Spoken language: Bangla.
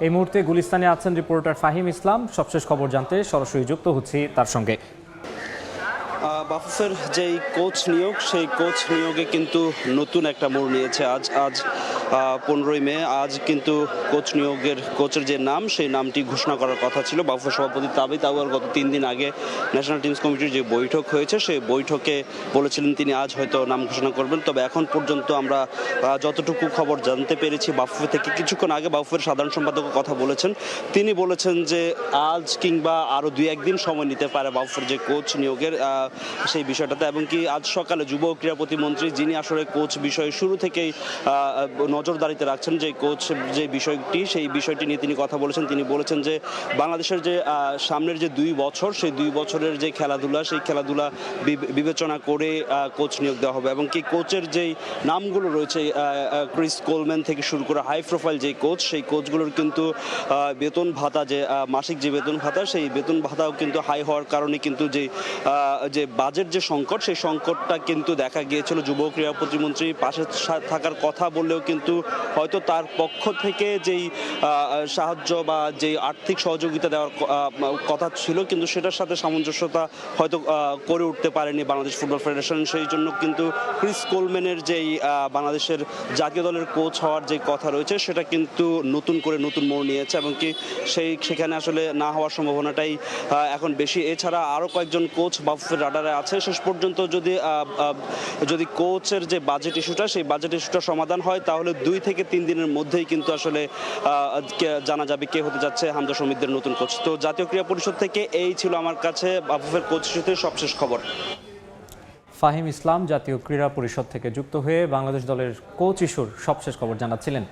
এই মুহূর্তে গুলিস্তানে আছেন রিপোর্টার ফাহিম ইসলাম। সবশেষ খবর জানতে সরাসরি যুক্ত হচ্ছি তার সঙ্গে। বাফুফের যেই কোচ নিয়োগ, সেই কোচ নিয়োগে কিন্তু নতুন একটা মোড় নিয়েছে। আজ 15ই মে আজ কিন্তু কোচের যে নাম, সেই নামটি ঘোষণা করার কথা ছিল। বাফুফের সভাপতি তাবিত আউয়াল গত 3 দিন আগে ন্যাশনাল টিমস কমিটির যে বৈঠক হয়েছে, সেই বৈঠকে বলেছিলেন তিনি আজ হয়তো নাম ঘোষণা করবেন। তবে এখন পর্যন্ত আমরা যতটুকু খবর জানতে পেরেছি বাফুফে থেকে, কিছুক্ষণ আগে বাফুফের সাধারণ সম্পাদক কথা বলেছেন, তিনি বলেছেন যে আজ কিংবা আরও 2-1 দিন সময় নিতে পারে বাফুফের যে কোচ নিয়োগের সেই বিষয়টাতে। এবং কি আজ সকালে যুব ও ক্রীড়া প্রতিমন্ত্রী, যিনি আসলে কোচ বিষয়ে শুরু থেকেই নজরদারিতে রাখছেন যে কোচ যে বিষয়টি, সেই বিষয়টি নিয়ে তিনি কথা বলেছেন। তিনি বলেছেন যে বাংলাদেশের যে সামনের যে 2 বছর, সেই 2 বছরের যে খেলাধুলা, সেই খেলাধুলা বিবেচনা করে কোচ নিয়োগ দেওয়া হবে। এবং কি কোচের যেই নামগুলো রয়েছে, ক্রিস কোলম্যান থেকে শুরু করে হাই প্রোফাইল যে কোচ, সেই কোচগুলোর কিন্তু বেতন ভাতা, যে মাসিক যে বেতন ভাতা, সেই বেতন ভাতাও কিন্তু হাই হওয়ার কারণে কিন্তু যে বাজেট যে সংকট, সেই সংকটটা কিন্তু দেখা গিয়েছিল। যুব ক্রীড়া প্রতিমন্ত্রী পাশে থাকার কথা বললেও কিন্তু হয়তো তার পক্ষ থেকে যেই সাহায্য বা যেই আর্থিক সহযোগিতা দেওয়ার কথা ছিল, কিন্তু সেটার সাথে সামঞ্জস্যতা হয়তো করে উঠতে পারেনি বাংলাদেশ ফুটবল ফেডারেশন। সেই জন্য কিন্তু ক্রিস কোলম্যানের যেই বাংলাদেশের জাতীয় দলের কোচ হওয়ার যে কথা রয়েছে, সেটা কিন্তু নতুন মোড় নিয়েছে। এবং কি সেখানে আসলে না হওয়ার সম্ভাবনাটাই এখন বেশি। এছাড়া আরও কয়েকজন কোচ বাফুফের রাডারে আছে। শেষ পর্যন্ত যদি কোচের যে বাজেট ইস্যুটা, সেই বাজেট ইস্যুটা সমাধান হয়, তাহলে 2 থেকে 3 দিনের মধ্যেই কিন্তু আসলে জানা যাবে কে হতে যাচ্ছে হামজা শমীদের নতুন কোচ। তো জাতীয় ক্রীড়া পরিষদ থেকে এই ছিল আমার কাছে বাফুফের কোচ ইস্যুতে সবশেষ খবর। ফাহিম ইসলাম জাতীয় ক্রীড়া পরিষদ থেকে যুক্ত হয়ে বাংলাদেশ দলের কোচ ইস্যুর সবশেষ খবর জানাচ্ছিলেন।